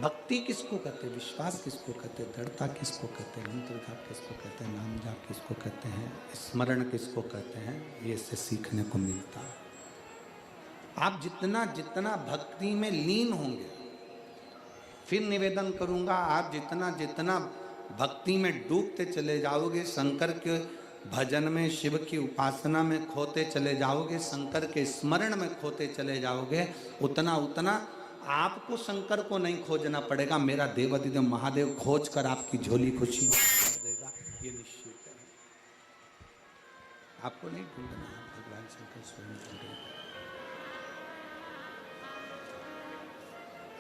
भक्ति किसको कहते हैं, विश्वास किसको कहते हैं, दृढ़ता किसको कहते हैं, मंत्र जाप किसको कहते हैं, नाम जाप किसको कहते हैं, स्मरण किसको कहते हैं, ये इससे सीखने को मिलता है। आप जितना जितना भक्ति में लीन होंगे, फिर निवेदन करूंगा, आप जितना जितना भक्ति में डूबते चले जाओगे, शंकर के भजन में, शिव की उपासना में खोते चले जाओगे, शंकर के स्मरण में खोते चले जाओगे, उतना उतना आपको शंकर को नहीं खोजना पड़ेगा, मेरा देवाधिदेव महादेव खोज कर आपकी झोली खुशी कर देगा, ये निश्चित है। आपको नहीं ढूंढना, भगवान शंकर स्वयं ढूंढेगा।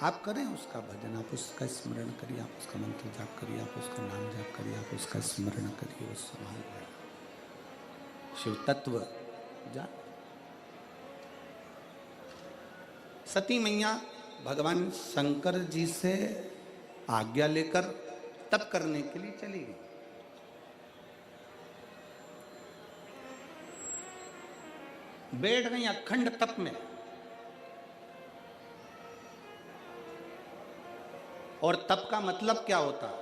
आप करें उसका भजन, आप उसका स्मरण करिए, आप उसका मंत्र जाप करिए, आप उसका नाम जाप करिए, आप उसका स्मरण करिए, वो संभाल जाएगा। शिव तत्व जा। सती मैया भगवान शंकर जी से आज्ञा लेकर तप करने के लिए चली गई। बैठ गई अखंड तप में, और तप का मतलब क्या होता है?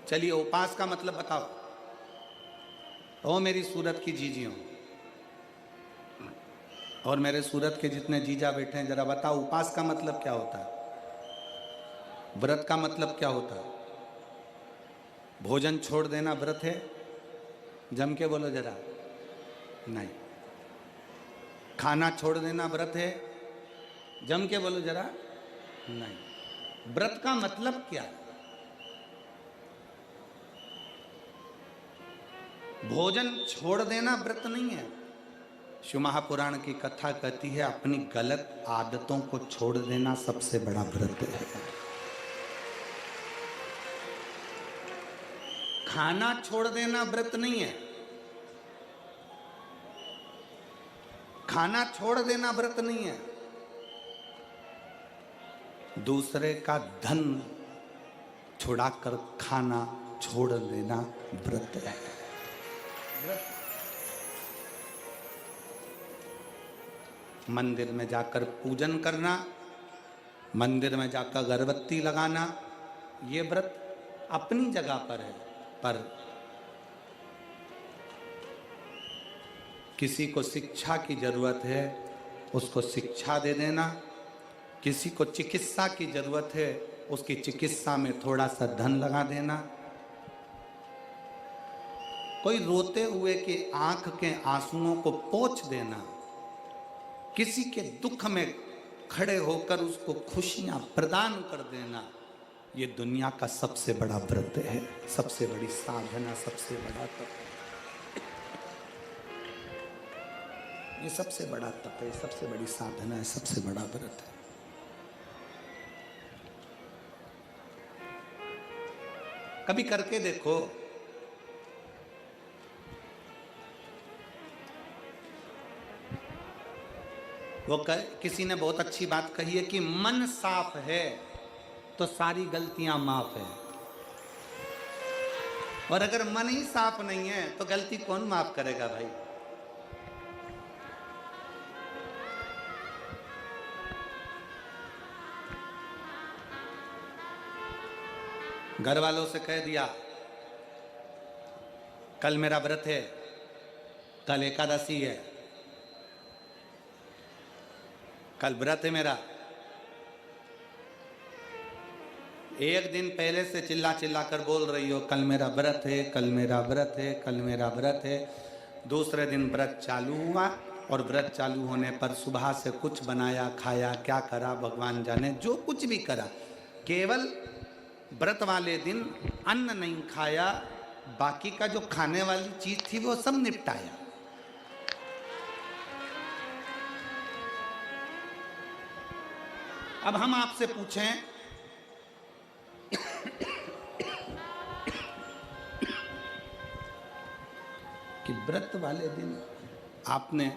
चलिए उपास का मतलब बताओ। ओ मेरी सूरत की जीजियों और मेरे सूरत के जितने जीजा बैठे हैं, जरा बताओ उपास का मतलब क्या होता है, व्रत का मतलब क्या होता है? भोजन छोड़ देना व्रत है? जम के बोलो जरा। नहीं। खाना छोड़ देना व्रत है? जम के बोलो जरा। नहीं। व्रत का मतलब क्या है? भोजन छोड़ देना व्रत नहीं है। शिव महापुराण की कथा कहती है अपनी गलत आदतों को छोड़ देना सबसे बड़ा व्रत है। खाना छोड़ देना व्रत नहीं है। खाना छोड़ देना व्रत नहीं है। दूसरे का धन छुड़ाकर खाना छोड़ देना व्रत है। मंदिर में जाकर पूजन करना, मंदिर में जाकर अगरबत्ती लगाना, ये व्रत अपनी जगह पर है, पर किसी को शिक्षा की जरूरत है उसको शिक्षा दे देना, किसी को चिकित्सा की जरूरत है उसकी चिकित्सा में थोड़ा सा धन लगा देना, कोई रोते हुए के आंख के आंसुओं को पोंछ देना, किसी के दुख में खड़े होकर उसको खुशियां प्रदान कर देना, ये दुनिया का सबसे बड़ा व्रत है, सबसे बड़ी साधना, सबसे बड़ा तप। ये सबसे बड़ा तप है, सबसे बड़ी साधना है, सबसे बड़ा व्रत है। कभी करके देखो। वो किसी ने बहुत अच्छी बात कही है कि मन साफ है तो सारी गलतियां माफ है, और अगर मन ही साफ नहीं है तो गलती कौन माफ करेगा भाई? घर वालों से कह दिया कल मेरा व्रत है, कल एकादशी है, कल व्रत है मेरा। एक दिन पहले से चिल्ला चिल्ला कर बोल रही हो कल मेरा व्रत है, कल मेरा व्रत है, कल मेरा व्रत है। दूसरे दिन व्रत चालू हुआ और व्रत चालू होने पर सुबह से कुछ बनाया खाया, क्या करा भगवान जाने, जो कुछ भी करा, केवल व्रत वाले दिन अन्न नहीं खाया, बाकी का जो खाने वाली चीज थी वो सब निपटाया। अब हम आपसे पूछें कि व्रत वाले दिन आपने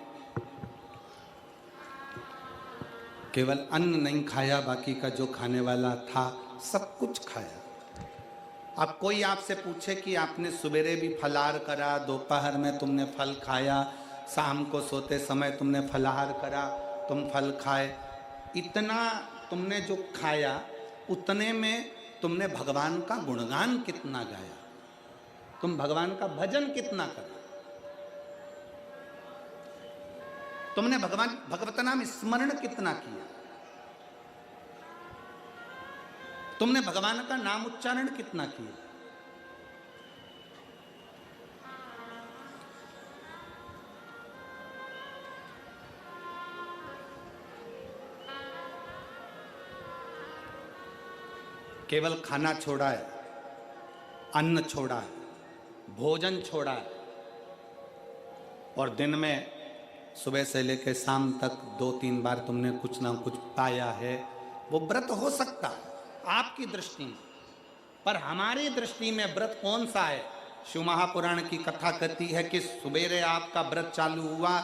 केवल अन्न नहीं खाया, बाकी का जो खाने वाला था सब कुछ खाया। अब कोई आपसे पूछे कि आपने सवेरे भी फलाहार करा, दोपहर में तुमने फल खाया, शाम को सोते समय तुमने फलाहार करा, तुम फल खाए, इतना तुमने जो खाया उतने में तुमने भगवान का गुणगान कितना गाया, तुम भगवान का भजन कितना करा, तुमने भगवत नाम स्मरण कितना किया, तुमने भगवान का नाम उच्चारण कितना किया। केवल खाना छोड़ा है, अन्न छोड़ा है, भोजन छोड़ा है, और दिन में सुबह से लेकर शाम तक 2-3 बार तुमने कुछ ना कुछ पाया है, वो व्रत हो सकता है आपकी दृष्टि में, पर हमारी दृष्टि में व्रत कौन सा है। शिव महापुराण की कथा कहती है कि सुबेरे आपका व्रत चालू हुआ,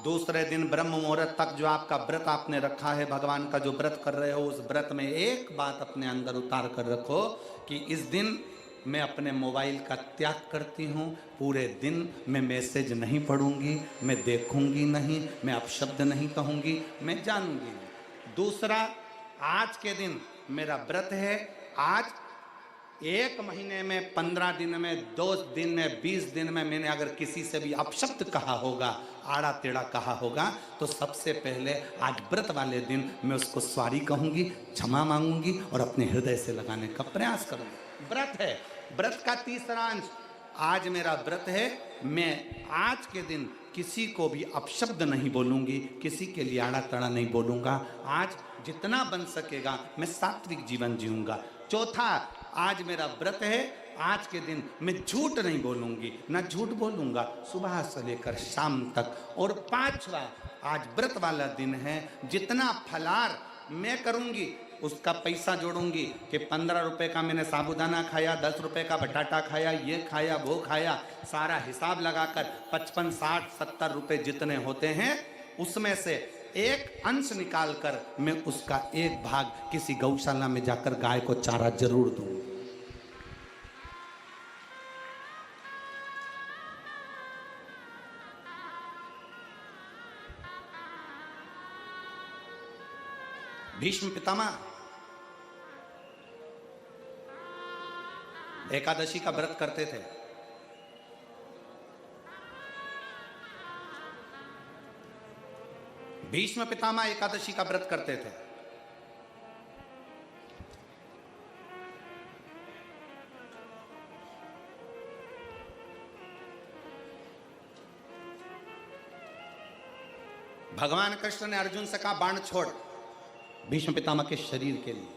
दूसरे दिन ब्रह्म मुहूर्त तक जो आपका व्रत आपने रखा है, भगवान का जो व्रत कर रहे हो, उस व्रत में एक बात अपने अंदर उतार कर रखो कि इस दिन मैं अपने मोबाइल का त्याग करती हूँ, पूरे दिन मैं मैसेज नहीं पढ़ूंगी, मैं देखूंगी नहीं, मैं अपशब्द नहीं कहूंगी, मैं जानूंगी नहीं। दूसरा, आज के दिन मेरा व्रत है, आज 1 महीने में, 15 दिन में, 2 दिन में, 20 दिन में मैंने अगर किसी से भी अपशब्द कहा होगा, आड़ा टेढ़ा कहा होगा, तो सबसे पहले आज व्रत वाले दिन मैं उसको सॉरी कहूंगी, क्षमा मांगूंगी और अपने हृदय से लगाने का प्रयास करूंगी। व्रत है, व्रत का तीसरा अंश, आज मेरा व्रत है, मैं आज के दिन किसी को भी अपशब्द नहीं बोलूंगी, किसी के लिए आड़ा टेढ़ा नहीं बोलूंगा, आज जितना बन सकेगा मैं सात्विक जीवन जीऊंगा। चौथा, आज मेरा व्रत है, आज के दिन मैं झूठ नहीं बोलूंगी, ना झूठ बोलूंगा सुबह से लेकर शाम तक। और पांचवा, आज व्रत वाला दिन है, जितना फलार मैं करूंगी उसका पैसा जोड़ूंगी कि 15 रुपए का मैंने साबूदाना खाया, 10 रुपए का बटाटा खाया, ये खाया, वो खाया, सारा हिसाब लगाकर 55, 60, 70 रुपए जितने होते हैं उसमें से एक अंश निकालकर मैं उसका एक भाग किसी गौशाला में जाकर गाय को चारा जरूर दूंगी। भीष्म पितामह एकादशी का व्रत करते थे। भीष्म पितामह एकादशी का व्रत करते थे। भगवान कृष्ण ने अर्जुन से कहा, बाण छोड़, भीष्म पितामह के शरीर के लिए।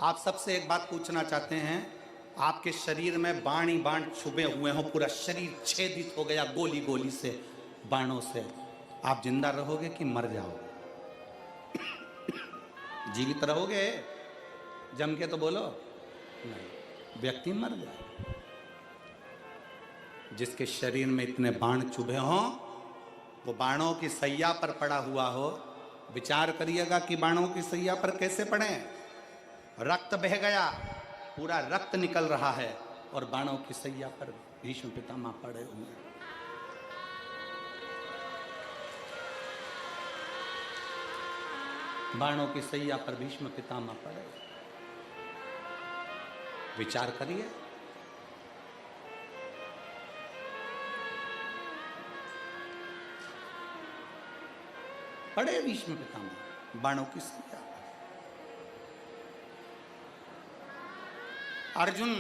आप सबसे एक बात पूछना चाहते हैं, आपके शरीर में बाण ही बाण छुपे हुए हो, पूरा शरीर छेदित हो गया गोली गोली से, बाणों से, आप जिंदा रहोगे कि मर जाओगे? जीवित रहोगे? जम के तो बोलो नहीं, व्यक्ति मर जाए। जिसके शरीर में इतने बाण चुभे हों, वो बाणों की सैया पर पड़ा हुआ हो, विचार करिएगा कि बाणों की सैया पर कैसे पड़े। रक्त बह गया, पूरा रक्त निकल रहा है, और बाणों की सैया पर भीष्म पितामह पड़े हुए। बाणों की सैया पर भीष्म पितामह पड़े। विचार करिए। पड़े भीष्म पितामह बाणों की सैया। अर्जुन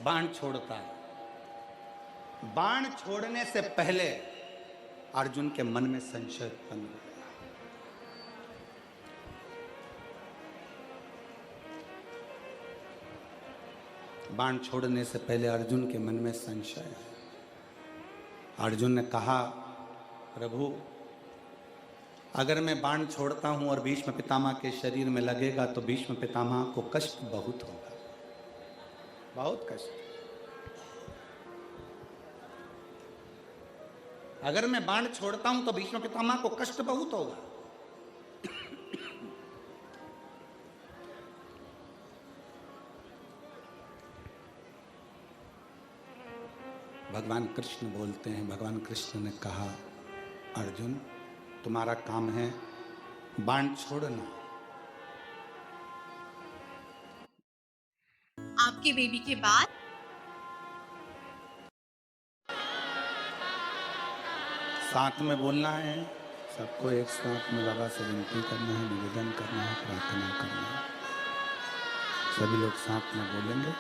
बाण छोड़ता है। बाण छोड़ने से पहले अर्जुन के मन में संशय उत्पन्न हो गया। बाण छोड़ने से पहले अर्जुन के मन में संशय है। अर्जुन ने कहा, प्रभु, अगर मैं बाण छोड़ता हूं और भीष्म पितामह के शरीर में लगेगा तो भीष्म पितामह को कष्ट बहुत होगा, बहुत कष्ट। अगर मैं बाण छोड़ता हूं तो भीष्म पितामह को कष्ट बहुत होगा। भगवान कृष्ण बोलते हैं। भगवान कृष्ण ने कहा, अर्जुन तुम्हारा काम है बाण छोड़ना। आपके बेबी के बाद साथ में बोलना है, सबको एक साथ में बाबा से विनती करना है, निवेदन करना है, प्रार्थना करना है। सभी लोग साथ में बोलेंगे,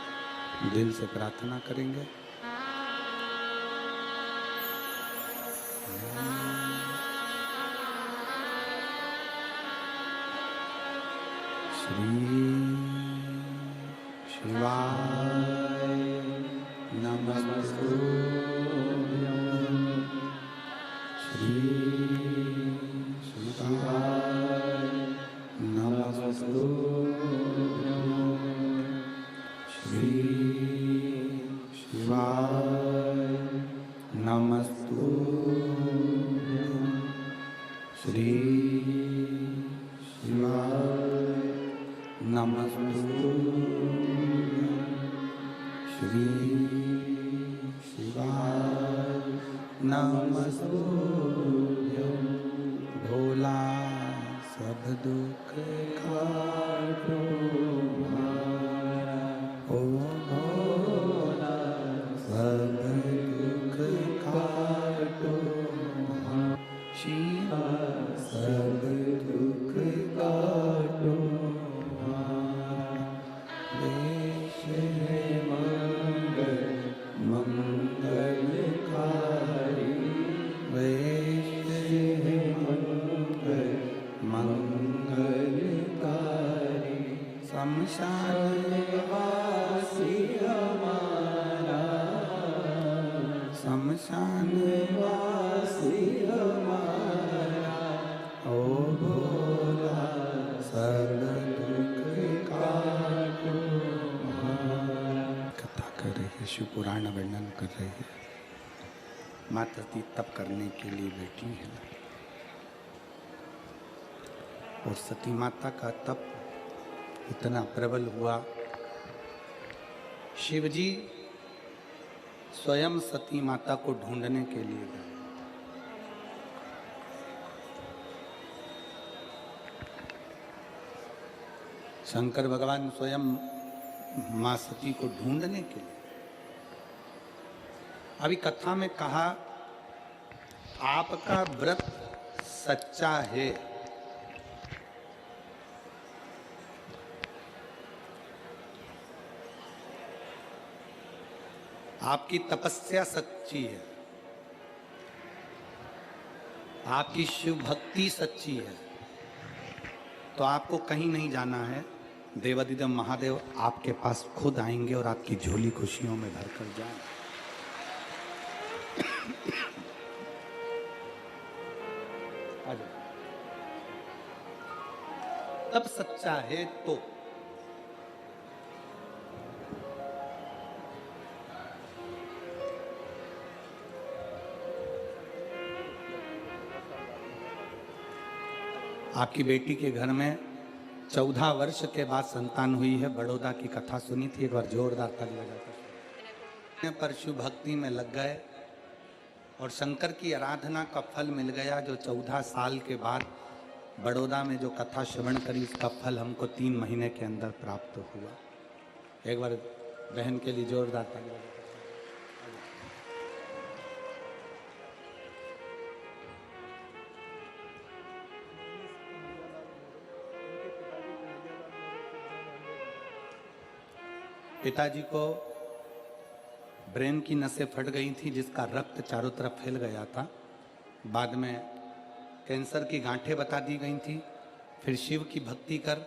दिल से प्रार्थना करेंगे। श्री शिवाय नमस्तुभ्यं। श्री शिवाय नमस्तुभ्यं। श्री शिवाय नमस्तुभ्यं। श्री शिवाय नमस्तुभ्यं। श्री शिवाय नमस्तुभ्यं। भोला सब दुख काटो हमारा, ओ भोला सब दुख काटो हमारा। शिवा सब दुख काटो हमारा। देश है मंगल मंगलकारी, देश है मंगल मंगलकारी। शमशान वासी हमारा, शमशान वासी हमारा, ओ भोला सब दुख काटो हमारा। कथा कर रही है, शिव पुराण वर्णन कर रही है। माता सती तप करने के लिए बैठी है और सती माता का तप इतना प्रबल हुआ, शिवजी स्वयं सती माता को ढूंढने के लिए गए। शंकर भगवान स्वयं मां सती को ढूंढने के लिए। अभी कथा में कहा, आपका व्रत सच्चा है, आपकी तपस्या सच्ची है, आपकी शिव भक्ति सच्ची है, तो आपको कहीं नहीं जाना है। देवादिदेव महादेव आपके पास खुद आएंगे और आपकी झोली खुशियों में भरकर जाएंगे। तब सच्चा है तो आपकी बेटी के घर में 14 वर्ष के बाद संतान हुई है। बड़ौदा की कथा सुनी थी, एक बार जोरदार ताली बजाकर। पर शिव भक्ति में लग गए और शंकर की आराधना का फल मिल गया, जो 14 साल के बाद बड़ौदा में जो कथा श्रवण करी, उसका फल हमको 3 महीने के अंदर प्राप्त हुआ। एक बार बहन के लिए जोरदार ताली बजाकर। पिताजी को ब्रेन की नसें फट गई थी, जिसका रक्त चारों तरफ फैल गया था। बाद में कैंसर की गांठें बता दी गई थी। फिर शिव की भक्ति कर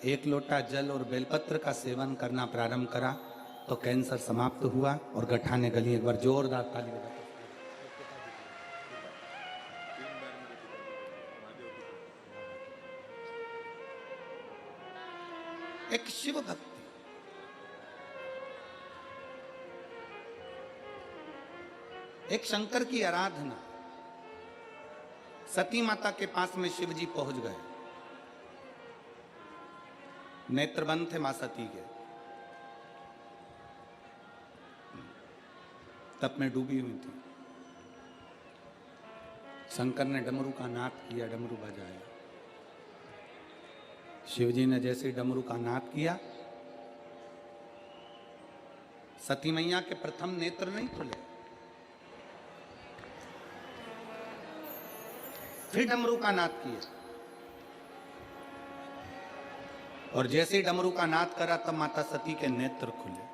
1 लोटा जल और बेलपत्र का सेवन करना प्रारंभ करा तो कैंसर समाप्त हुआ और गठाने गली। एक बार जोरदार ताली बजा। एक शिव भक्ति, एक शंकर की आराधना। सती माता के पास में शिव जी पहुंच गए। नेत्र बंद थे मां सती के। तप में डूबी हुई थी। शंकर ने डमरू का नाद किया, डमरू बजाया। शिवजी ने जैसे ही डमरू का नाद किया, सती मैया के प्रथम नेत्र नहीं खुले। फिर डमरू का नाद किया, और जैसे ही डमरू का नाद करा तब माता सती के नेत्र खुले।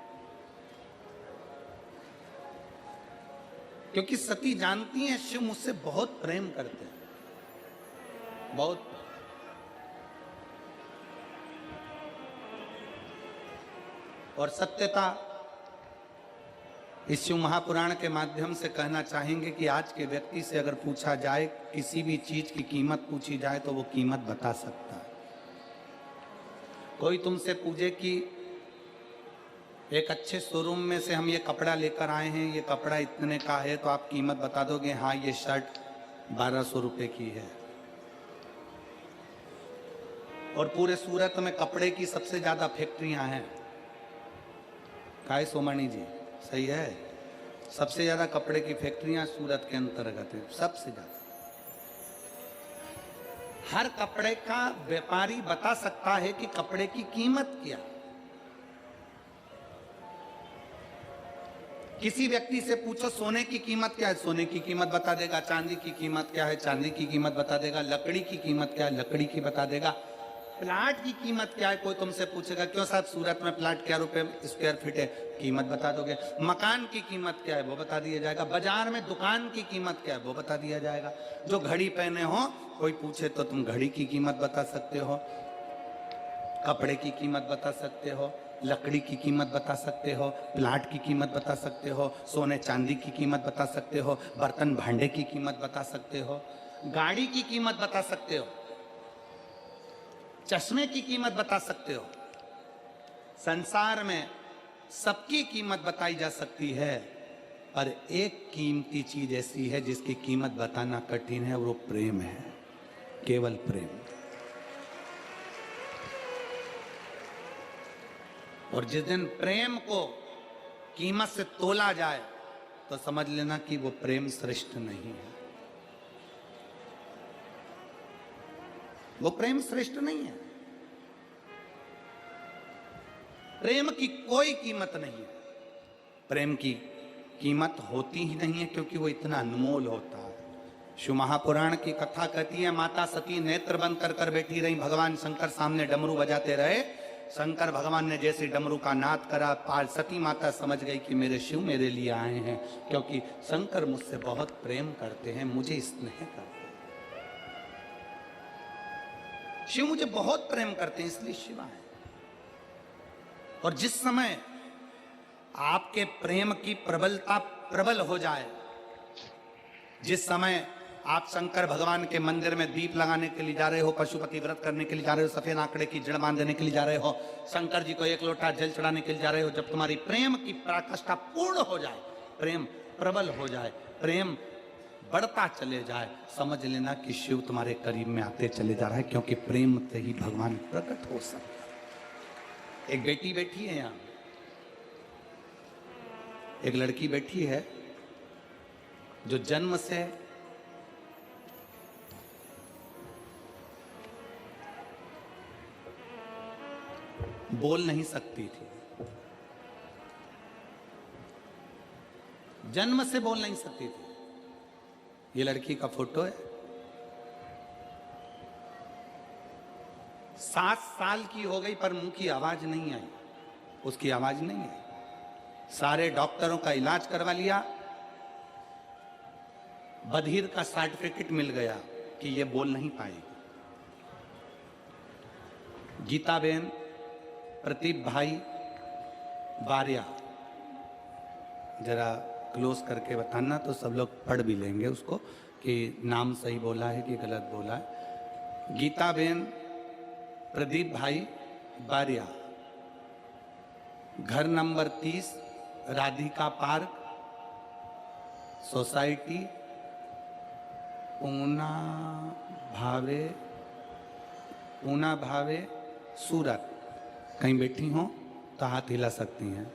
क्योंकि सती जानती हैं शिव मुझसे बहुत प्रेम करते हैं, बहुत। और सत्यता इस शिव महापुराण के माध्यम से कहना चाहेंगे कि आज के व्यक्ति से अगर पूछा जाए, किसी भी चीज की कीमत पूछी जाए तो वो कीमत बता सकता है। कोई तुमसे पूछे कि एक अच्छे शोरूम में से हम ये कपड़ा लेकर आए हैं, ये कपड़ा इतने का है, तो आप कीमत बता दोगे? हाँ, ये शर्ट 1200 रुपए की है। और पूरे सूरत में कपड़े की सबसे ज्यादा फैक्ट्रियां हैं। काय सोमानी जी, सही है? सबसे ज्यादा कपड़े की फैक्ट्रियां सूरत के अंतर्गत है, सबसे ज्यादा। हर कपड़े का व्यापारी बता सकता है कि कपड़े की कीमत क्या। किसी व्यक्ति से पूछो सोने की कीमत क्या है, सोने की कीमत बता देगा। चांदी की कीमत क्या है, चांदी की कीमत बता देगा। लकड़ी की कीमत क्या है, लकड़ी की बता देगा। प्लाट की कीमत क्या है, कोई तुमसे पूछेगा क्यों साहब सूरत में प्लाट क्या रुपए स्क्वायर फीट है, कीमत बता दोगे। मकान की कीमत क्या है वो बता दिया जाएगा। बाजार में दुकान की कीमत क्या है वो बता दिया जाएगा। जो घड़ी पहने हो, कोई पूछे तो तुम घड़ी की कीमत बता सकते हो, कपड़े की कीमत बता सकते हो, लकड़ी की कीमत बता सकते हो, प्लाट की कीमत बता सकते हो, सोने चांदी की कीमत बता सकते हो, बर्तन भांडे की कीमत बता सकते हो, गाड़ी की कीमत बता सकते हो, चश्मे की कीमत बता सकते हो। संसार में सबकी कीमत बताई जा सकती है, पर एक कीमती चीज ऐसी है जिसकी कीमत बताना कठिन है, वो प्रेम है, केवल प्रेम। और जिस दिन प्रेम को कीमत से तोला जाए तो समझ लेना कि वो प्रेम श्रेष्ठ नहीं है, वो प्रेम श्रेष्ठ नहीं है। प्रेम की कोई कीमत नहीं है, प्रेम की कीमत होती ही नहीं है, क्योंकि वो इतना अनमोल होता है। शिव महापुराण की कथा कहती है, माता सती नेत्र बंद कर कर बैठी रही, भगवान शंकर सामने डमरू बजाते रहे। शंकर भगवान ने जैसे डमरू का नाद करा, सती माता समझ गई कि मेरे शिव मेरे लिए आए हैं, क्योंकि शंकर मुझसे बहुत प्रेम करते हैं, मुझे स्नेह करते हैं। शिव मुझे बहुत प्रेम करते हैं, इसलिए शिव आए। और जिस समय आपके प्रेम की प्रबलता प्रबल हो जाए, जिस समय आप शंकर भगवान के मंदिर में दीप लगाने के लिए जा रहे हो, पशुपति व्रत करने के लिए जा रहे हो, सफेद आंकड़े की जड़ बांधने के लिए जा रहे हो, शंकर जी को एक लोटा जल चढ़ाने के लिए जा रहे हो, जब तुम्हारी प्रेम की पराकाष्ठा पूर्ण हो जाए, प्रेम प्रबल हो जाए, प्रेम बढ़ता चले जाए, समझ लेना कि शिव तुम्हारे करीब में आते चले जा रहा है, क्योंकि प्रेम से ही भगवान प्रकट हो सकता है। एक बेटी बैठी है यहां, एक लड़की बैठी है जो जन्म से बोल नहीं सकती थी, जन्म से बोल नहीं सकती थी। ये लड़की का फोटो है, 7 साल की हो गई पर मुंह की आवाज नहीं आई, उसकी आवाज नहीं आई। सारे डॉक्टरों का इलाज करवा लिया, बधिर का सर्टिफिकेट मिल गया कि ये बोल नहीं पाएगी। गीता बेन, प्रदीप भाई बारिया, जरा क्लोज करके बताना तो सब लोग पढ़ भी लेंगे उसको कि नाम सही बोला है कि गलत बोला है। गीता बेन, प्रदीप भाई बारिया, घर number 30, Radhika park, society, Poona भावे, सूरत। कहीं बैठी हो तो हाथ हिला सकती हैं,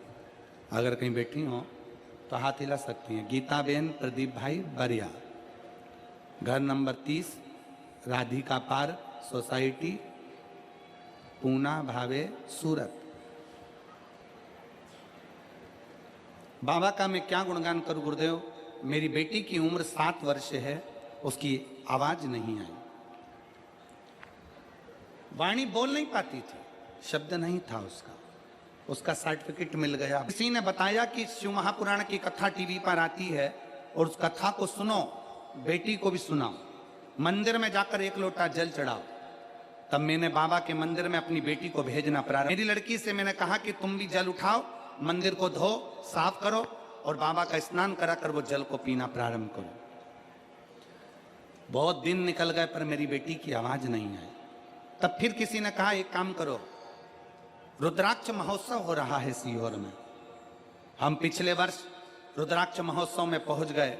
अगर कहीं बैठी हो तो हाथ हिला सकती हैं। गीताबेन प्रदीप भाई बरिया, घर number 30, Radhika park society, Poona भावे, सूरत। बाबा का मैं क्या गुणगान करूं गुरुदेव। मेरी बेटी की उम्र 7 वर्ष है, उसकी आवाज नहीं आई, वाणी बोल नहीं पाती थी, शब्द नहीं था उसका, उसका सर्टिफिकेट मिल गया। किसी ने बताया कि शिव महापुराण की कथा टीवी पर आती है और उस कथा को सुनो, बेटी को भी सुनाओ, मंदिर में जाकर 1 लोटा जल चढ़ाओ। तब मैंने बाबा के मंदिर में अपनी बेटी को भेजना प्रारंभ। मेरी लड़की से मैंने कहा कि तुम भी जल उठाओ, मंदिर को धो साफ करो और बाबा का स्नान कराकर वो जल को पीना प्रारंभ करो। बहुत दिन निकल गए पर मेरी बेटी की आवाज नहीं आई। तब फिर किसी ने कहा एक काम करो, रुद्राक्ष महोत्सव हो रहा है सीहोर में। हम पिछले वर्ष रुद्राक्ष महोत्सव में पहुंच गए,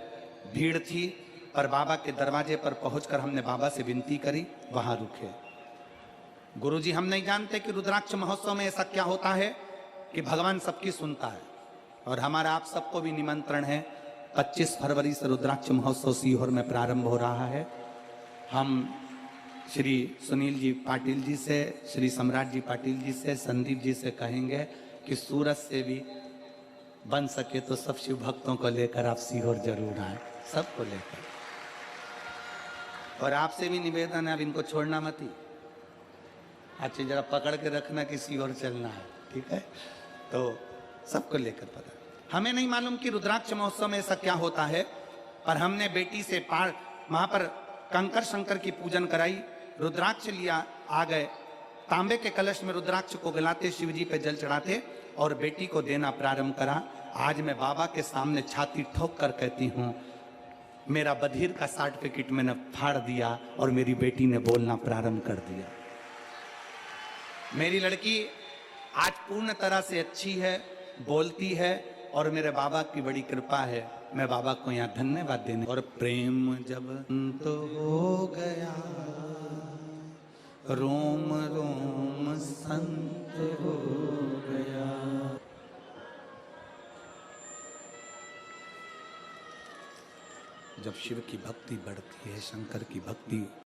भीड़ थी, पर बाबा के दरवाजे पर पहुंचकर हमने बाबा से विनती करी, वहां रुके। गुरुजी हम नहीं जानते कि रुद्राक्ष महोत्सव में ऐसा क्या होता है कि भगवान सबकी सुनता है, और हमारा आप सबको भी निमंत्रण है। 25 फरवरी से रुद्राक्ष महोत्सव सीहोर में प्रारंभ हो रहा है। हम श्री सुनील जी पाटिल जी से, श्री सम्राट जी पाटिल जी से, संदीप जी से कहेंगे कि सूरत से भी बन सके तो सब शिव भक्तों को लेकर आप सीहोर जरूर आए, सबको लेकर। और आपसे भी निवेदन है, अब इनको छोड़ना मत ही, अच्छी जरा पकड़ के रखना कि सीहोर चलना है, ठीक है। तो सबको लेकर पता। हमें नहीं मालूम कि रुद्राक्ष महोत्सव में ऐसा क्या होता है, पर हमने बेटी से पार वहां पर कंकर शंकर की पूजन कराई, रुद्राक्ष लिया, आ गए, तांबे के कलश में रुद्राक्ष को गलाते, शिव जी पे जल चढ़ाते और बेटी को देना प्रारंभ करा। आज मैं बाबा के सामने छाती ठोक कर कहती हूँ, मेरा बधिर का सर्टिफिकेट मैंने फाड़ दिया और मेरी बेटी ने बोलना प्रारंभ कर दिया। मेरी लड़की आज पूर्ण तरह से अच्छी है, बोलती है, और मेरे बाबा की बड़ी कृपा है। मैं बाबा को यहाँ धन्यवाद देने। और प्रेम जब तो हो गया, रोम रोम संत हो गया। जब शिव की भक्ति बढ़ती है, शंकर की भक्ति